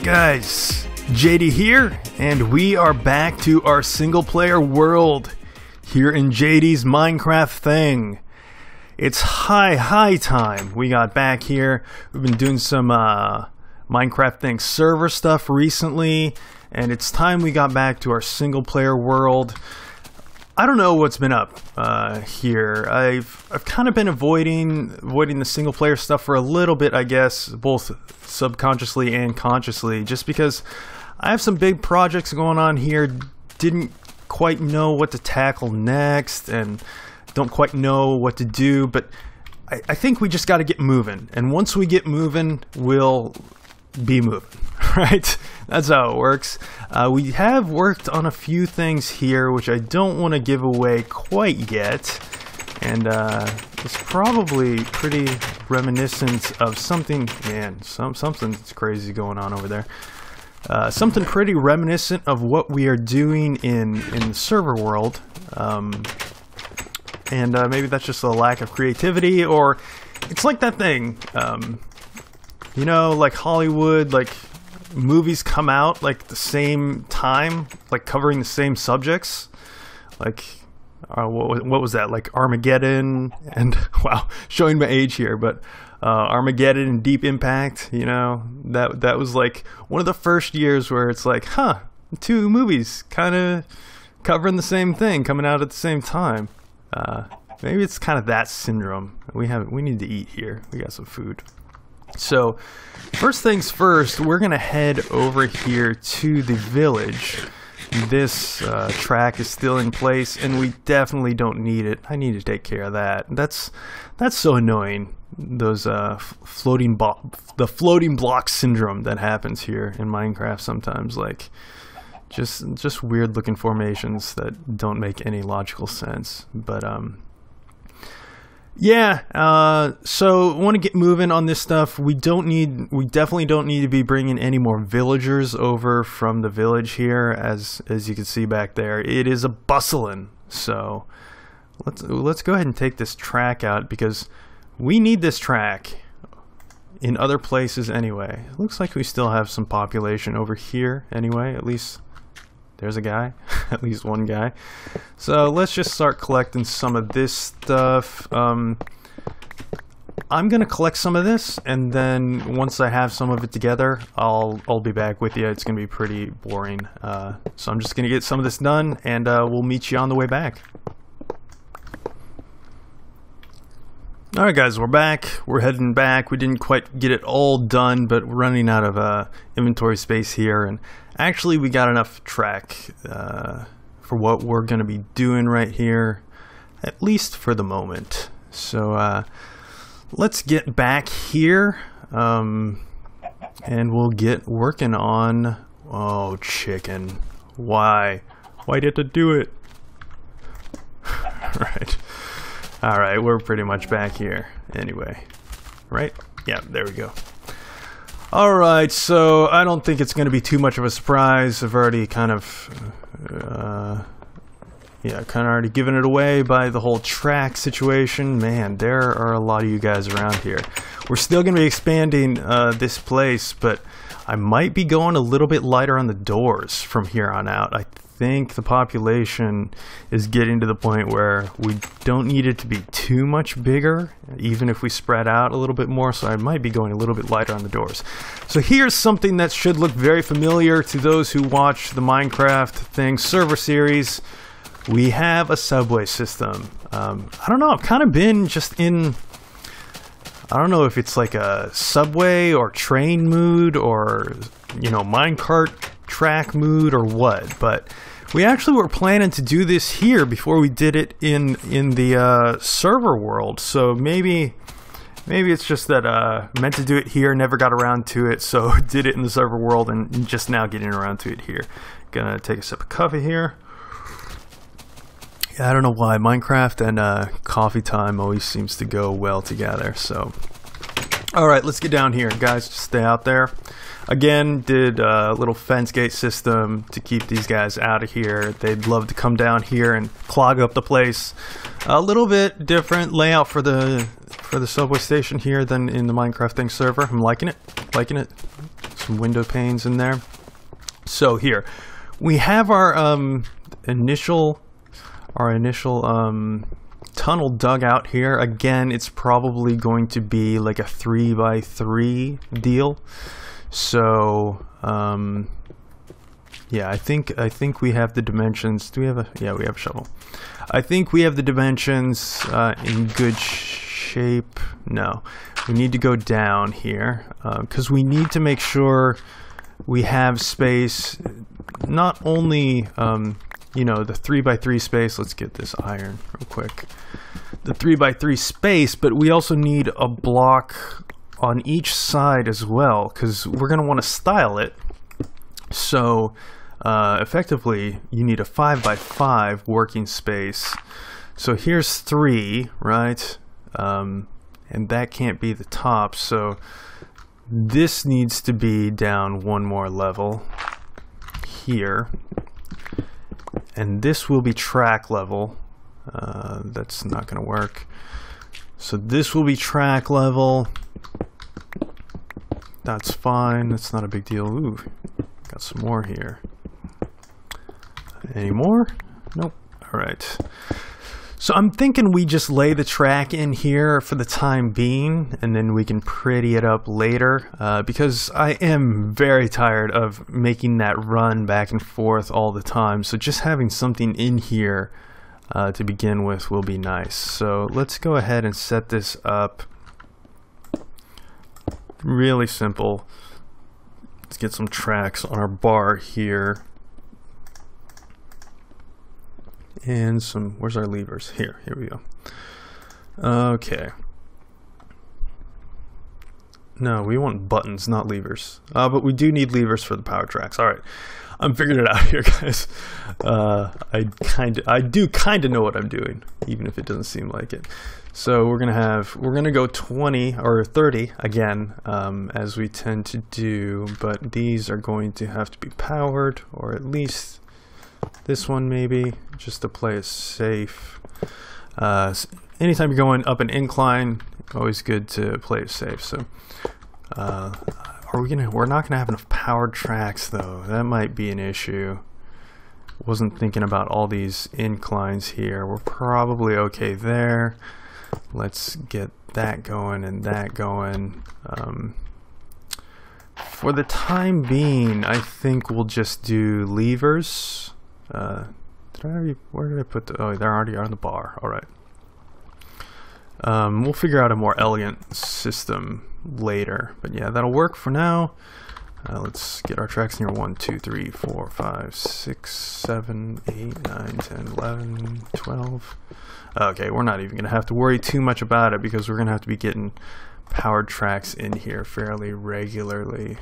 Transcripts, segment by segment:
Alright guys, JD here, and we are back to our single player world here in JD's Minecraft thing. It's high time we got back here. We've been doing some Minecraft thing server stuff recently, and it's time we got back to our single player world. I don't know what's been up here. I've kind of been avoiding the single player stuff for a little bit, I guess, both subconsciously and consciously, just because I have some big projects going on here. Didn't quite know what to tackle next and don't quite know what to do, but I think we just got to get moving, and once we get moving, we'll be moving, right? That's how it works. We have worked on a few things here, which I don't want to give away quite yet, and it's probably pretty reminiscent of something. Man, something's crazy going on over there. Something pretty reminiscent of what we are doing in the server world, and maybe that's just a lack of creativity, or it's like that thing. You know, like Hollywood, like movies come out like the same time, like covering the same subjects. Like, what was that? Like Armageddon and, wow, showing my age here, but Armageddon and Deep Impact, you know, that was like one of the first years where it's like, huh, two movies kind of covering the same thing, coming out at the same time. Maybe it's kind of that syndrome. We need to eat here. We got some food. So, first things first, we're going to head over here to the village. This track is still in place, and we definitely don't need it. I need to take care of that. That's so annoying. Those the floating block syndrome that happens here in Minecraft sometimes. Like, just weird looking formations that don't make any logical sense. But yeah, so want to get moving on this stuff. We definitely don't need to be bringing any more villagers over from the village here, as you can see back there. It is a bustling. So let's go ahead and take this track out, because we need this track in other places anyway. It looks like we still have some population over here anyway, at least. There's a guy, at least one guy. So let's just start collecting some of this stuff. I'm gonna collect some of this, and then once I have some of it together, I'll be back with you. It's gonna be pretty boring. So I'm just gonna get some of this done, and we'll meet you on the way back. Alright guys, we're back. We're heading back. We didn't quite get it all done, but we're running out of inventory space here, and actually we got enough track for what we're going to be doing right here, at least for the moment. So let's get back here, and we'll get working on... Oh, chicken. Why did it do it? Right. Alright, we're pretty much back here anyway, right? Yeah, there we go. Alright, so I don't think it's going to be too much of a surprise. I've already kind of already given it away by the whole track situation. Man, there are a lot of you guys around here. We're still going to be expanding this place, but I might be going a little bit lighter on the doors from here on out. I think the population is getting to the point where we don't need it to be too much bigger, even if we spread out a little bit more, so I might be going a little bit lighter on the doors. So here's something that should look very familiar to those who watch the Minecraft thing server series. We have a subway system. I don't know, I've kind of been just in... I don't know if it's like a subway or train mood, or, you know, minecart track mood, or what, but we actually were planning to do this here before we did it in the server world. So maybe it's just that meant to do it here, never got around to it, so did it in the server world and just now getting around to it here. Gonna take a sip of coffee here. I don't know why Minecraft and coffee time always seems to go well together. So, all right, let's get down here, guys. Just stay out there. Again, did a little fence gate system to keep these guys out of here. They'd love to come down here and clog up the place. A little bit different layout for the subway station here than in the Minecraft thing server. I'm liking it. It's some window panes in there. So here we have our initial tunnel dug out here. Again, it's probably going to be like a 3x3 deal. So yeah, I think we have the dimensions. Do we have a? Yeah, we have a shovel. I think we have the dimensions in good shape. No, we need to go down here because we need to make sure we have space. Not only you know, the 3x3 space. Let's get this iron real quick. The 3x3 space, but we also need a block on each side as well, because we're going to want to style it. So effectively, you need a 5x5 working space. So here's 3, right? And that can't be the top. So this needs to be down one more level here. And this will be track level. That's not going to work. So this will be track level. That's fine. That's not a big deal. Ooh, got some more here. Any more? Nope. All right. So I'm thinking we just lay the track in here for the time being, and then we can pretty it up later, because I am very tired of making that run back and forth all the time. So just having something in here to begin with will be nice. So let's go ahead and set this up. Really simple. Let's get some tracks on our bar here. And some, where's our levers? Here we go. Okay. No, we want buttons, not levers. But we do need levers for the power tracks. All right, I'm figuring it out here, guys. I do kind of know what I'm doing, even if it doesn't seem like it. So we're gonna go 20 or 30 again, as we tend to do. But these are going to have to be powered, or at least this one maybe, just to play it safe. Anytime you're going up an incline, always good to play it safe. So we're not gonna have enough powered tracks though. That might be an issue. Wasn't thinking about all these inclines here. We're probably okay there. Let's get that going and that going. For the time being, I think we'll just do levers. Where did I put the, oh, they're already on the bar. All right. We'll figure out a more elegant system later, but yeah, that'll work for now. Let's get our tracks in here. 1, 2, 3, 4, 5, 6, 7, 8, 9, 10, 11, 12. Okay, we're not even gonna have to worry too much about it, because we're gonna have to be getting powered tracks in here fairly regularly.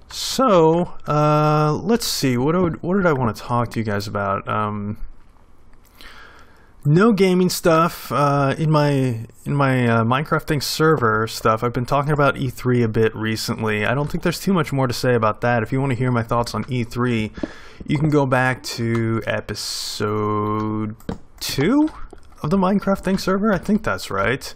So let's see, what did I want to talk to you guys about? No gaming stuff in my Minecraft Things server stuff. I've been talking about E3 a bit recently. I don't think there's too much more to say about that. If you want to hear my thoughts on E3, you can go back to episode 2 of the Minecraft Things server. I think that's right.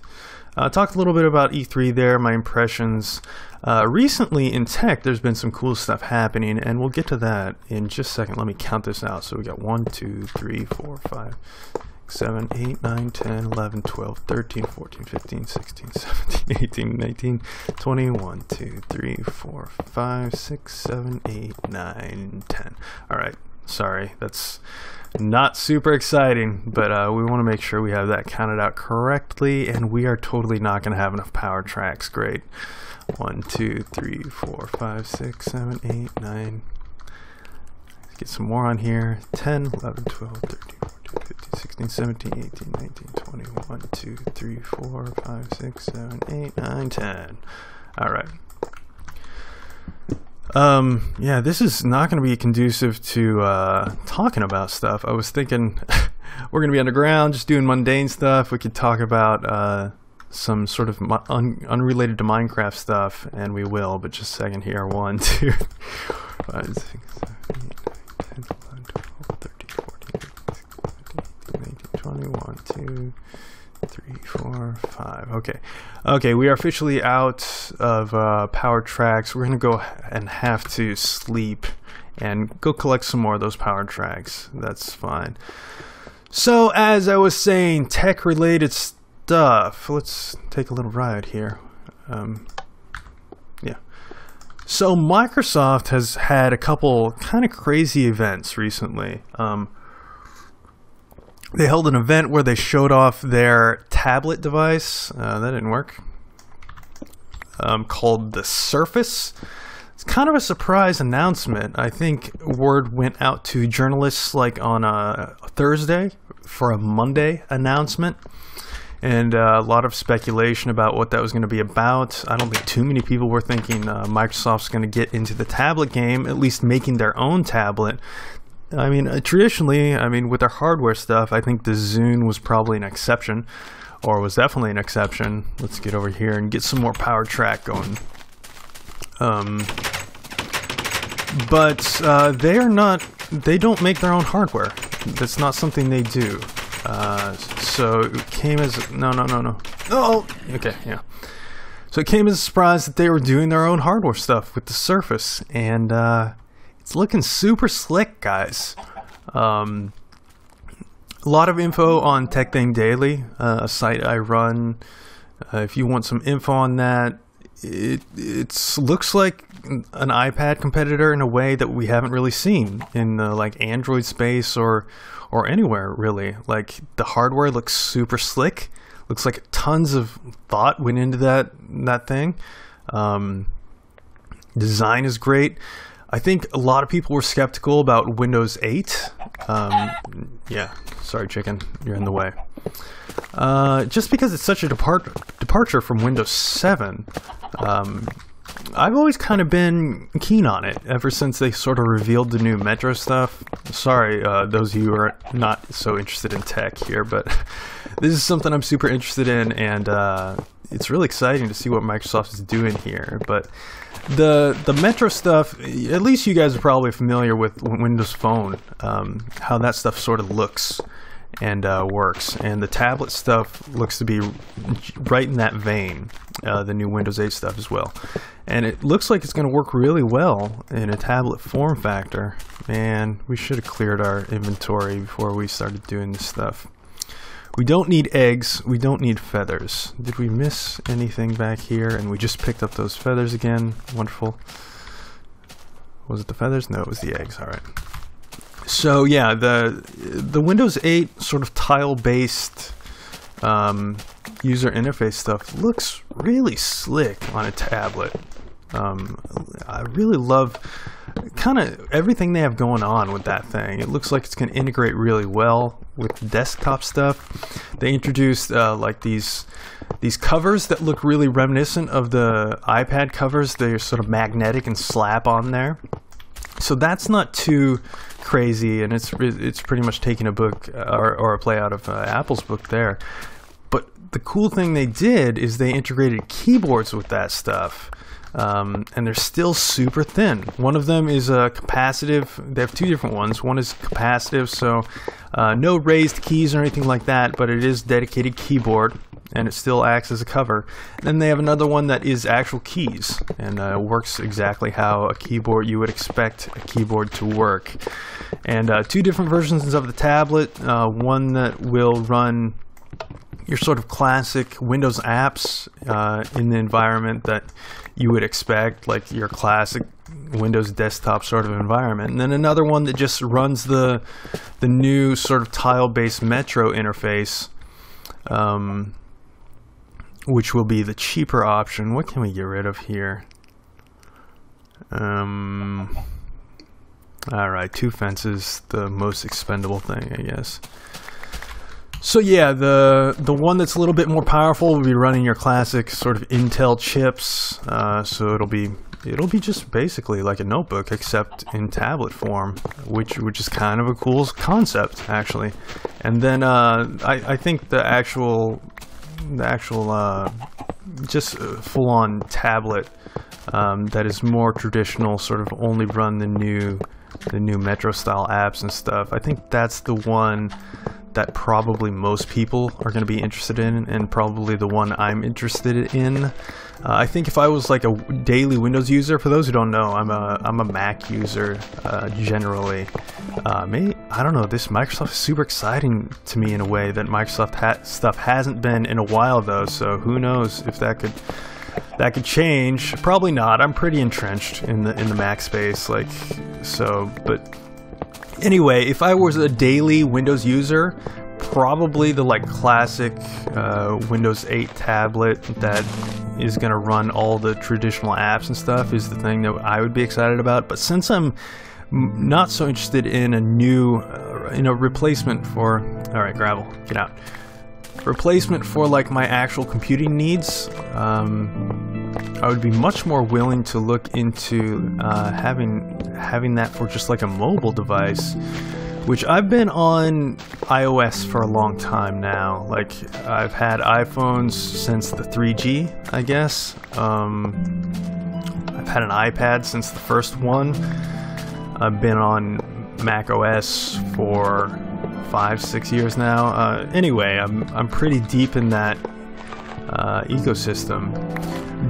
Talked a little bit about E3 there, my impressions. Recently in tech, there's been some cool stuff happening, and we'll get to that in just a second. Let me count this out. So we got 1, 2, 3, 4, 5, 7, 8, 9, 10, 11, 12, 13, 14, 15, 16, 17, 18, 19, 20, 1, 2, 3, 4, 5, 6, 7, 8, 9, 10. All right, sorry, that's not super exciting, but we want to make sure we have that counted out correctly, and we are totally not going to have enough power tracks. Great. 1, 2, 3, 4, 5, 6, 7, 8, 9. Let's get some more on here. 10, 11, 12, 13, 14, 15, 16, 17, 18, 19, 20, 1, 2, 3, 4, 5, 6, 7, 8, 9, 10. All right. Yeah, this is not going to be conducive to talking about stuff. I was thinking we're going to be underground, just doing mundane stuff. We could talk about some sort of unrelated to Minecraft stuff, and we will, but just a second here. 1, 2, 5, 6, 7, 8, 9, 10, 11, 12, 13, 14, 15, 16, 17, 18, 19, 20, 1, 2, 3, 4, 5. Okay. Okay, we are officially out of power tracks. We're going to go and have to sleep and go collect some more of those power tracks. That's fine. So, as I was saying, tech-related stuff. Let's take a little ride here. Yeah. So, Microsoft has had a couple kind of crazy events recently. They held an event where they showed off their tablet device. That didn't work. Called the Surface. It's kind of a surprise announcement. I think word went out to journalists like on a Thursday for a Monday announcement. And a lot of speculation about what that was going to be about. I don't think too many people were thinking Microsoft's going to get into the tablet game, at least making their own tablet. I mean, traditionally, with their hardware stuff, I think the Zune was probably an exception, or was definitely an exception. Let's get over here and get some more power track going. But they don't make their own hardware. That's not something they do. So it came as, no. Oh, okay, yeah. So it came as a surprise that they were doing their own hardware stuff with the Surface, and it's looking super slick, guys. A lot of info on TechThing Daily, a site I run. If you want some info on that, it looks like an iPad competitor in a way that we haven't really seen in the like Android space or anywhere really. Like the hardware looks super slick. Looks like tons of thought went into that thing. Design is great. I think a lot of people were skeptical about Windows 8. Yeah, sorry chicken, you're in the way. Just because it's such a departure from Windows 7. I've always kind of been keen on it ever since they sort of revealed the new Metro stuff. Sorry, those of you who are not so interested in tech here, but this is something I'm super interested in, and it's really exciting to see what Microsoft is doing here. But the Metro stuff, at least you guys are probably familiar with Windows Phone, how that stuff sort of looks and works, and the tablet stuff looks to be right in that vein, the new Windows 8 stuff as well, and it looks like it's going to work really well in a tablet form factor. Man, we should have cleared our inventory before we started doing this stuff. We don't need eggs, we don't need feathers. Did we miss anything back here? And we just picked up those feathers again. Wonderful. Was it the feathers? No, it was the eggs. All right. So yeah, the Windows 8 sort of tile-based user interface stuff looks really slick on a tablet. I really love kind of everything they have going on with that thing. It looks like it's going to integrate really well with desktop stuff. They introduced like these covers that look really reminiscent of the iPad covers. They're sort of magnetic and slap on there. So that's not too crazy, and it's pretty much taking a book or a play out of Apple's book there. But the cool thing they did is they integrated keyboards with that stuff, and they're still super thin. One of them is a capacitive. They have two different ones. One is capacitive, so no raised keys or anything like that, but it is dedicated keyboard, and it still acts as a cover. Then they have another one that is actual keys, and works exactly how a keyboard you would expect a keyboard to work. And two different versions of the tablet. One that will run your sort of classic Windows apps in the environment that you would expect, like your classic Windows desktop sort of environment. And then another one that just runs the new sort of tile-based Metro interface, which will be the cheaper option. What can we get rid of here? Alright, 2 fences, the most expendable thing, I guess. So yeah, the one that's a little bit more powerful will be running your classic sort of Intel chips. So it'll be just basically like a notebook, except in tablet form, which is kind of a cool concept actually. And then I think the actual just full-on tablet that is more traditional, sort of only run the new Metro style apps and stuff. I think that's the one that probably most people are going to be interested in, and probably the one I'm interested in. I think if I was like a daily Windows user, for those who don't know, I'm a Mac user generally. Maybe, I don't know, this Microsoft is super exciting to me in a way that Microsoft stuff hasn't been in a while though, so who knows if that could change. Probably not. I'm pretty entrenched in the Mac space, like, so. But anyway, if I was a daily Windows user, probably the like classic Windows 8 tablet that is going to run all the traditional apps and stuff is the thing that I would be excited about. But since I'm not so interested in a new, replacement for, all right, Gravel, get out. Replacement for like my actual computing needs, I would be much more willing to look into having that for just like a mobile device, which I've been on iOS for a long time now. Like, I've had iPhones since the 3G, I guess. I've had an iPad since the first one. I've been on Mac OS for 5-6 years now. Anyway, I'm pretty deep in that ecosystem.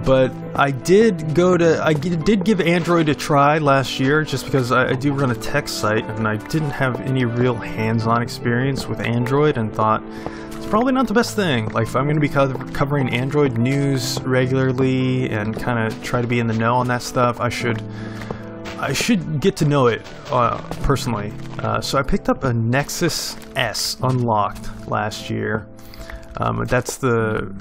But I did give Android a try last year, just because I do run a tech site and I didn't have any real hands-on experience with Android, and thought it's probably not the best thing. Like, if I'm going to be covering Android news regularly and kind of try to be in the know on that stuff, I should get to know it personally. So I picked up a Nexus S unlocked last year. That's the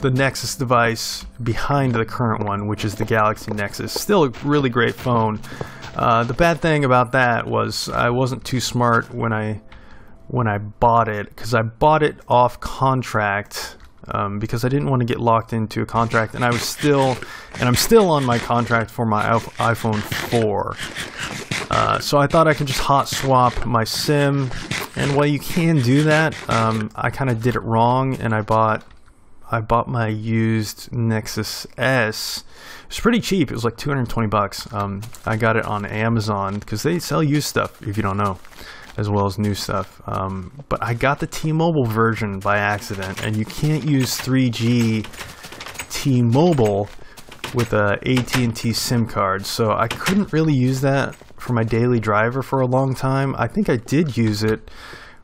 Nexus device behind the current one, which is the Galaxy Nexus. Still a really great phone. The bad thing about that was I wasn't too smart when I bought it, because I bought it off contract, because I didn't want to get locked into a contract, and I'm still on my contract for my iPhone 4. So I thought I could just hot swap my SIM, and while you can do that, I kind of did it wrong, and I bought my used Nexus S. It was pretty cheap. It was like $220. I got it on Amazon, because they sell used stuff, if you don't know, as well as new stuff. But I got the T-Mobile version by accident, and you can't use 3G T-Mobile with a AT&T SIM card, so I couldn't really use that for my daily driver for a long time. I think I did use it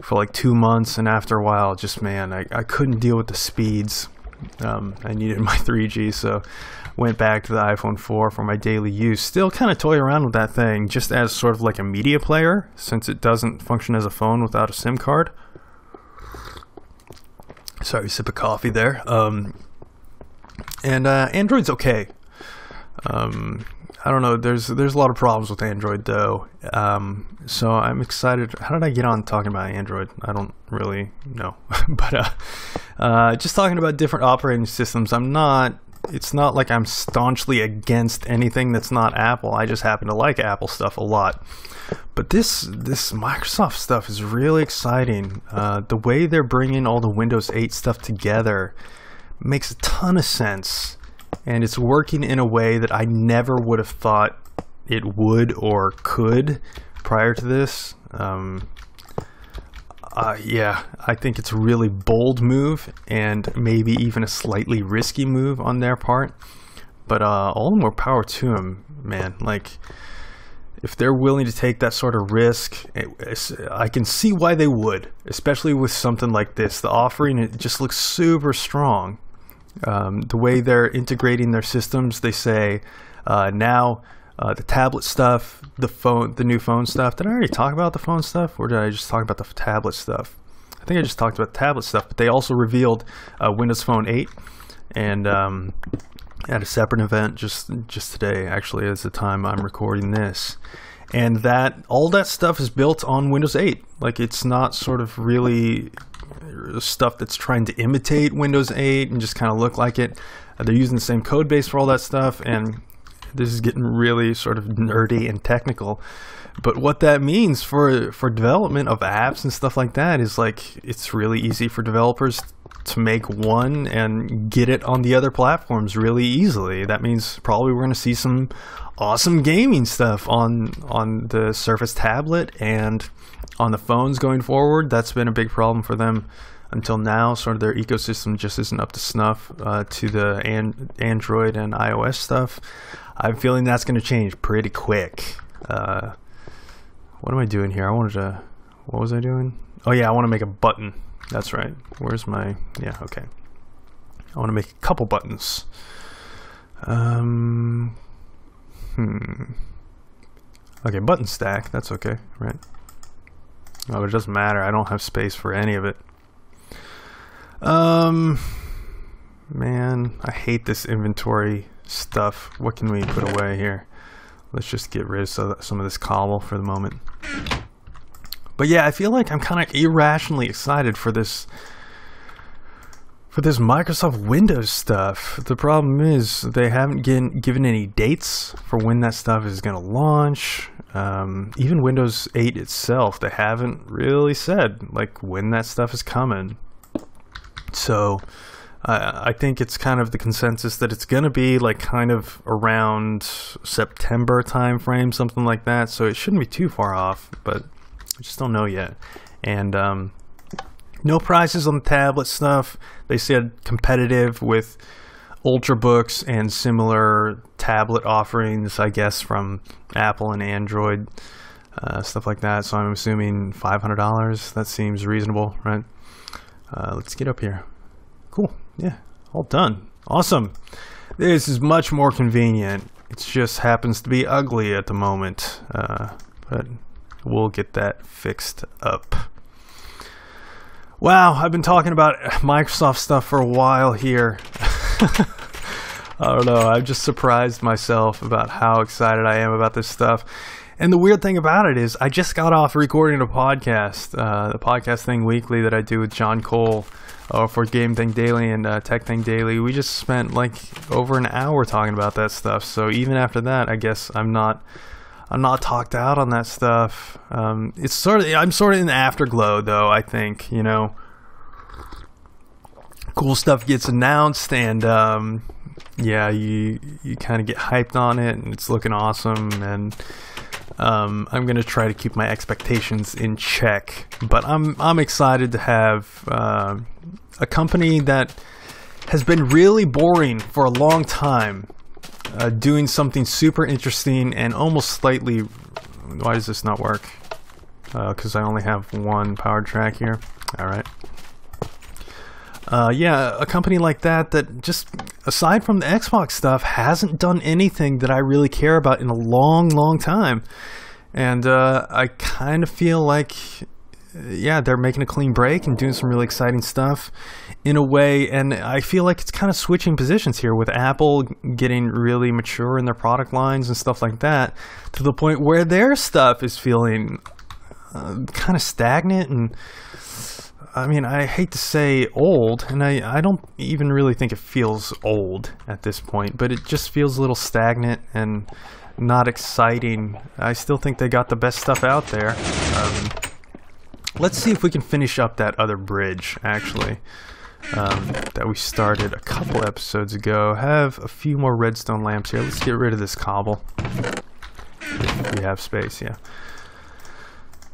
for like 2 months, and after a while, just, man, I couldn't deal with the speeds. I needed my 3G, so went back to the iPhone 4 for my daily use. Still kind of toy around with that thing just as sort of like a media player, since it doesn't function as a phone without a SIM card. Sorry, sip of coffee there. And Android's okay. I don't know, there's a lot of problems with Android though, so I'm excited. How did I get on talking about Android? I don't really know. But just talking about different operating systems, it's not like I'm staunchly against anything that's not Apple. I just happen to like Apple stuff a lot. But this Microsoft stuff is really exciting. The way they're bringing all the Windows 8 stuff together makes a ton of sense. And it's working in a way that I never would have thought it would or could prior to this. Yeah, I think it's a really bold move, and maybe even a slightly risky move on their part. But all the more power to them, man. Like, if they're willing to take that sort of risk, I can see why they would, especially with something like this. The offering, it just looks super strong. The way they're integrating their systems, they say now the tablet stuff, the new phone stuff. Did I already talk about the phone stuff, or did I just talk about the tablet stuff? I think I just talked about tablet stuff, but they also revealed Windows Phone 8, and at a separate event just today, actually, is the time I'm recording this. And that all that stuff is built on Windows 8. Like, it's not sort of really stuff that's trying to imitate Windows 8 and just kind of look like it. They're using the same code base for all that stuff, and this is getting really sort of nerdy and technical. But what that means for development of apps and stuff like that is, like, it's really easy for developers to make one and get it on the other platforms really easily. That means probably we're going to see some awesome gaming stuff on the Surface tablet and on the phones going forward. That's been a big problem for them until now. Sort of their ecosystem just isn't up to snuff to the Android and iOS stuff. I'm feeling that's going to change pretty quick. What am I doing here? What was I doing? Oh yeah, I want to make a button. That's right. Where's my, yeah, okay. I want to make a couple buttons. Okay, button stack, that's okay, right? Oh, but it doesn't matter. I don't have space for any of it. Man, I hate this inventory stuff. What can we put away here? Let's just get rid of some of this cobble for the moment. But yeah, I feel like I'm kind of irrationally excited for this Microsoft Windows stuff. The problem is they haven't given any dates for when that stuff is going to launch. Even Windows 8 itself, they haven't really said like when that stuff is coming. So I think it's kind of the consensus that it's going to be like kind of around September time frame, something like that. So it shouldn't be too far off, but I just don't know yet. And no prices on the tablet stuff. They said competitive with Ultrabooks and similar tablet offerings, I guess, from Apple and Android, stuff like that. So I'm assuming $500. That seems reasonable, right? Let's get up here. Cool. Yeah, all done. Awesome. This is much more convenient. It just happens to be ugly at the moment, but we'll get that fixed up. Wow, I've been talking about Microsoft stuff for a while here. I don't know, I've just surprised myself about how excited I am about this stuff. And the weird thing about it is I just got off recording a podcast, the Podcast Thing Weekly that I do with John Cole for Game Thing Daily and Tech Thing Daily. We just spent like over an hour talking about that stuff. So even after that, I guess I'm not talked out on that stuff. I'm sort of in the afterglow though, I think, you know. Cool stuff gets announced and yeah, you kind of get hyped on it and it's looking awesome, and I'm gonna try to keep my expectations in check. But I'm excited to have a company that has been really boring for a long time doing something super interesting and almost slightly. Why does this not work? Because I only have one powered track here. All right. Yeah, a company like that just, aside from the Xbox stuff, hasn't done anything that I really care about in a long, long time. And I kind of feel like, yeah, they're making a clean break and doing some really exciting stuff in a way. And I feel like it's kind of switching positions here with Apple getting really mature in their product lines and stuff like that, to the point where their stuff is feeling kind of stagnant. And I mean, I hate to say old, and I don't even really think it feels old at this point, but it just feels a little stagnant and not exciting. I still think they got the best stuff out there. Let's see if we can finish up that other bridge, actually, that we started a couple episodes ago. Have a few more redstone lamps here. Let's get rid of this cobble. If we have space, yeah.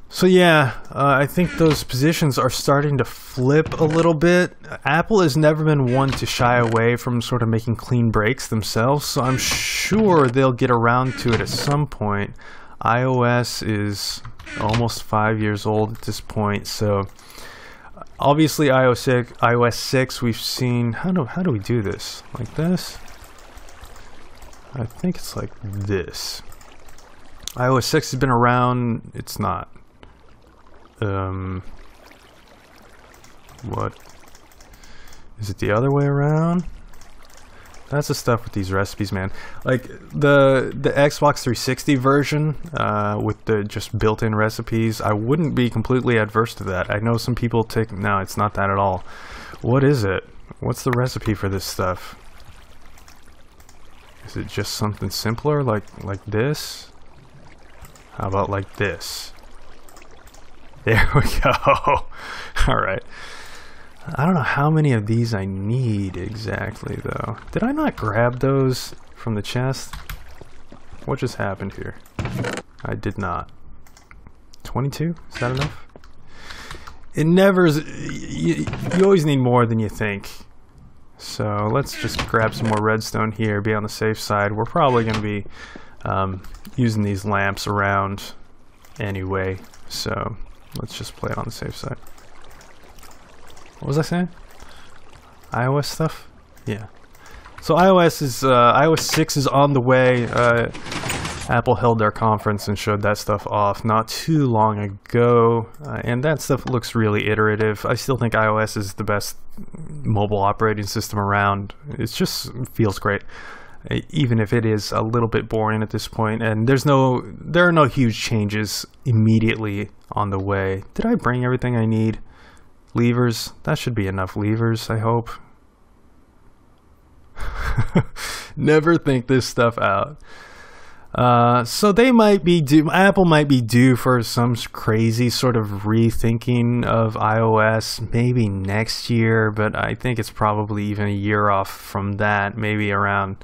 So yeah, I think those positions are starting to flip a little bit. Apple has never been one to shy away from sort of making clean breaks themselves, so I'm sure they'll get around to it at some point. iOS is almost 5 years old at this point, so obviously iOS 6 we've seen. How do we do this? Like this? I think it's like this. iOS 6 has been around. It's not. What is it, the other way around? That's the stuff with these recipes, man. Like the Xbox 360 version with the just built-in recipes, I wouldn't be completely adverse to that. I know some people take, no, it's not that at all. What is it? What's the recipe for this stuff? Is it just something simpler like this? How about like this? There we go. All right. I don't know how many of these I need exactly, though. Did I not grab those from the chest? What just happened here? I did not. 22? Is that enough? It never is. You always need more than you think. So let's just grab some more redstone here, be on the safe side. We're probably going to be using these lamps around anyway. So let's just play it on the safe side. What was I saying? iOS stuff? Yeah. So iOS 6 is on the way. Apple held their conference and showed that stuff off not too long ago, and that stuff looks really iterative. I still think iOS is the best mobile operating system around. It just feels great, even if it is a little bit boring at this point. And there are no huge changes immediately on the way. Did I bring everything I need? Levers? That should be enough levers, I hope. Never think this stuff out. So they might be due, Apple might be due for some crazy sort of rethinking of iOS maybe next year, but I think it's probably even a year off from that, maybe around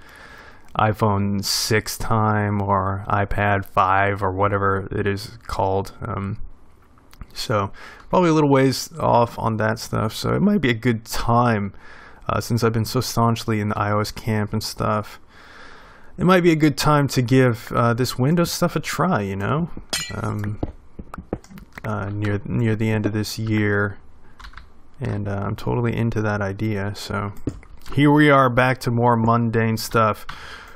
iPhone 6 time or iPad 5 or whatever it is called. So probably a little ways off on that stuff. So it might be a good time, since I've been so staunchly in the iOS camp and stuff. It might be a good time to give this Windows stuff a try, you know, near the end of this year, and I'm totally into that idea. So here we are, back to more mundane stuff.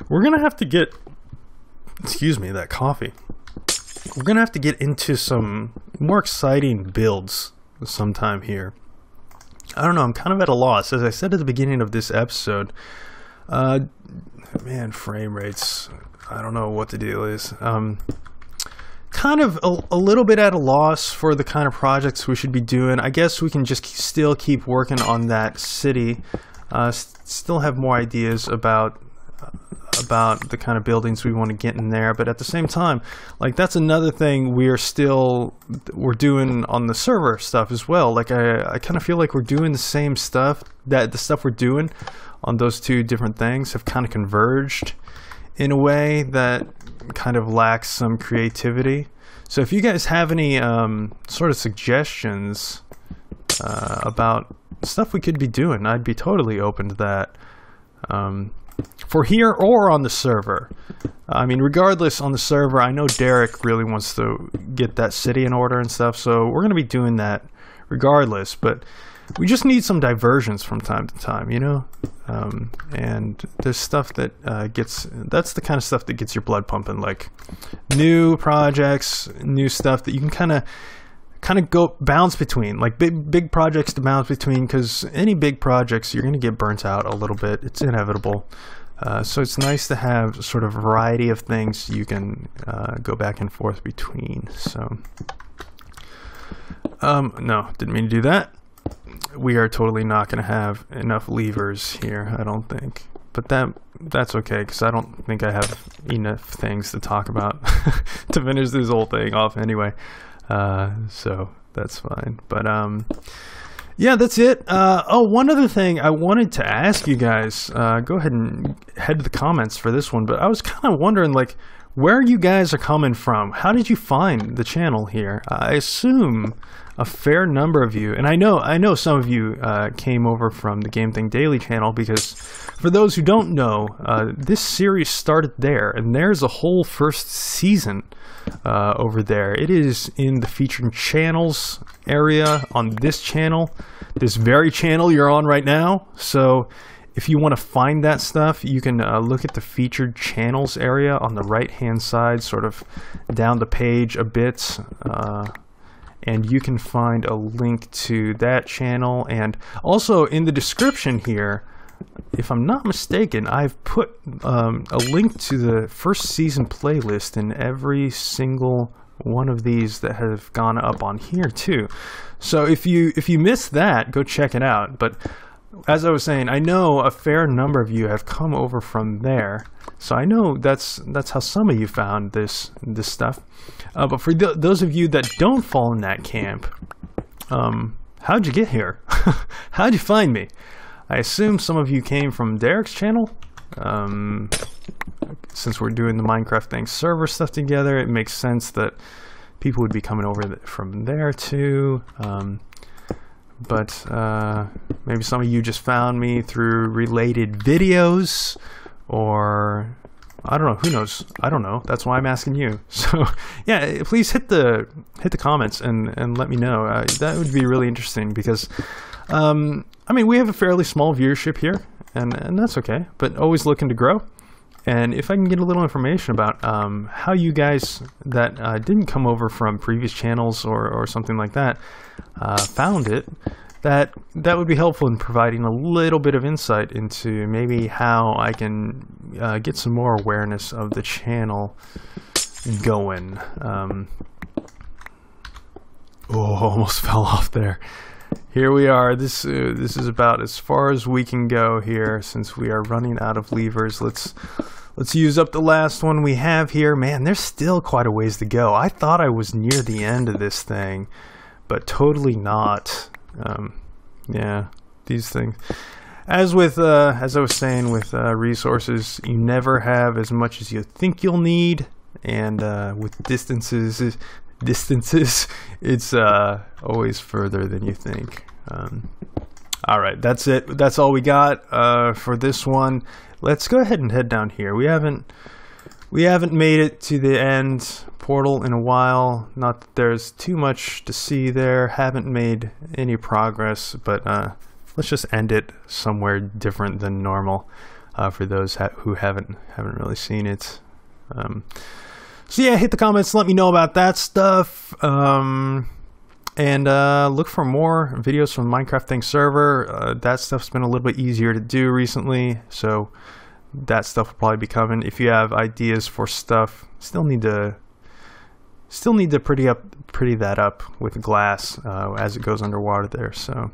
We're gonna have to get, excuse me, that coffee. We're gonna have to get into some more exciting builds sometime here. I don't know, I'm kind of at a loss. As I said at the beginning of this episode, man, frame rates, I don't know what the deal is. Kind of a little bit at a loss for the kind of projects we should be doing. I guess we can just still keep working on that city. Still have more ideas about the kind of buildings we want to get in there, but at the same time, like, that's another thing we're doing on the server stuff as well. Like, I kind of feel like we're doing the same stuff, that the stuff we're doing on those two different things have kind of converged in a way that kind of lacks some creativity. So if you guys have any sort of suggestions about stuff we could be doing, I'd be totally open to that. For here or on the server. I mean, regardless, on the server, I know Derek really wants to get that city in order and stuff, so we're going to be doing that regardless, but we just need some diversions from time to time, you know? And there's stuff that that's the kind of stuff that gets your blood pumping, like new projects, new stuff that you can kind of go bounce between, like big projects to bounce between, because any big projects, you're going to get burnt out a little bit. It's inevitable. So it's nice to have sort of variety of things you can go back and forth between. So no, didn't mean to do that. We are totally not going to have enough levers here, I don't think. But that's okay, because I don't think I have enough things to talk about to finish this whole thing off anyway. So that's fine. But yeah, that's it. Oh, one other thing I wanted to ask you guys, go ahead and head to the comments for this one, but I was kind of wondering, like, where you guys are coming from. How did you find the channel here? I assume a fair number of you, and I know some of you came over from the Game Thing Daily channel, because for those who don't know, this series started there, and there's a whole first season over there. It is in the featured channels area on this channel, this very channel you're on right now. So if you want to find that stuff, you can look at the featured channels area on the right hand side, sort of down the page a bit, and you can find a link to that channel. And also in the description here, if I'm not mistaken, I've put a link to the first season playlist in every single one of these that have gone up on here too. So if you missed that, go check it out. But as I was saying, I know a fair number of you have come over from there, so I know that's how some of you found this stuff. But for those of you that don't fall in that camp, how'd you get here? How'd you find me? I assume some of you came from Derek's channel. Since we're doing the Minecraft thing server stuff together, it makes sense that people would be coming over from there too. But maybe some of you just found me through related videos, or I don't know, who knows? I don't know. That's why I'm asking you. So yeah, please hit the comments and let me know. That would be really interesting because I mean, we have a fairly small viewership here, and that's okay, but always looking to grow. And if I can get a little information about how you guys that didn't come over from previous channels or something like that found it, that would be helpful in providing a little bit of insight into maybe how I can get some more awareness of the channel going. Oh, almost fell off there. Here we are. This is about as far as we can go here since we are running out of levers. Let's use up the last one we have here. Man, there's still quite a ways to go. I thought I was near the end of this thing, but totally not. Yeah, these things. As with as I was saying with resources, you never have as much as you think you'll need, and with distances, it's always further than you think. All right, that's it. That's all we got for this one. Let's go ahead and head down here. We haven't made it to the end portal in a while. Not that there's too much to see there. Haven't made any progress, but let's just end it somewhere different than normal for those who haven't really seen it. So yeah, hit the comments, let me know about that stuff, and look for more videos from the Minecraft Thing server. That stuff's been a little bit easier to do recently, so that stuff will probably be coming. If you have ideas for stuff, still need to pretty that up with glass as it goes underwater there. So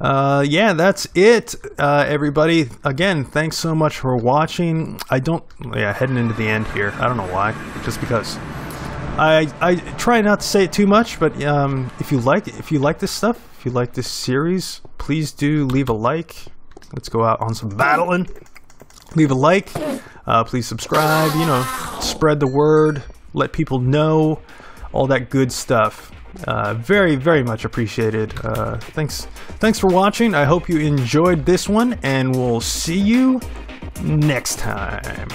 yeah, that's it, everybody. Again, thanks so much for watching. Heading into the end here. I don't know why, just because I try not to say it too much, but if you like this stuff, if you like this series, please do leave a like. Let's go out on some battling. Leave a like, please subscribe, you know, spread the word, let people know, all that good stuff. Very, very much appreciated. Thanks for watching. I hope you enjoyed this one, and we'll see you next time.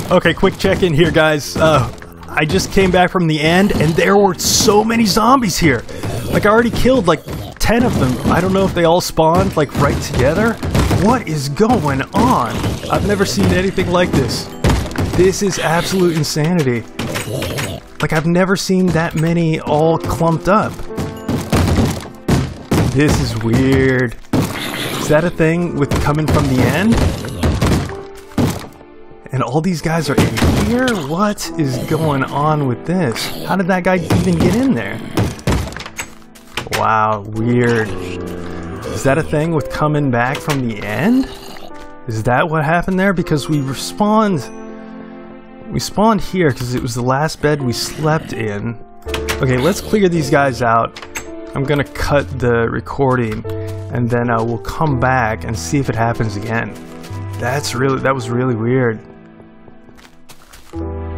Okay, quick check-in here, guys. I just came back from the end, and there were so many zombies here. Like, I already killed, like, 10 of them. I don't know if they all spawned, like, right together. What is going on? I've never seen anything like this. This is absolute insanity. Like, I've never seen that many all clumped up. This is weird. Is that a thing with coming from the end? And all these guys are in here? What is going on with this? How did that guy even get in there? Wow, weird. Is that a thing with coming back from the end? Is that what happened there? Because we spawned here because it was the last bed we slept in. Okay, let's clear these guys out. I'm gonna cut the recording, and then we'll come back and see if it happens again. That was really weird.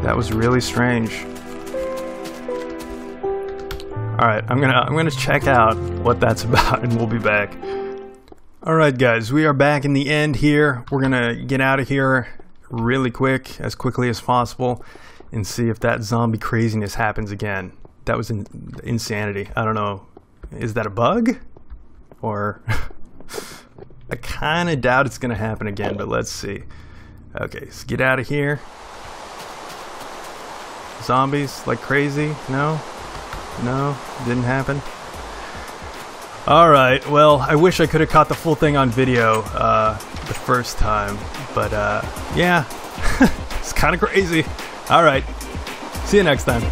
That was really strange. Alright, I'm gonna check out what that's about, and we'll be back. Alright guys, we are back in the end here. We're gonna get out of here really quick, as quickly as possible, and see if that zombie craziness happens again. That was insanity. I don't know. Is that a bug? Or... I kinda doubt it's gonna happen again, but let's see. Okay, let's get out of here. Zombies like crazy? No? No? Didn't happen? Alright, well, I wish I could have caught the full thing on video the first time, but yeah, it's kind of crazy. Alright, see you next time.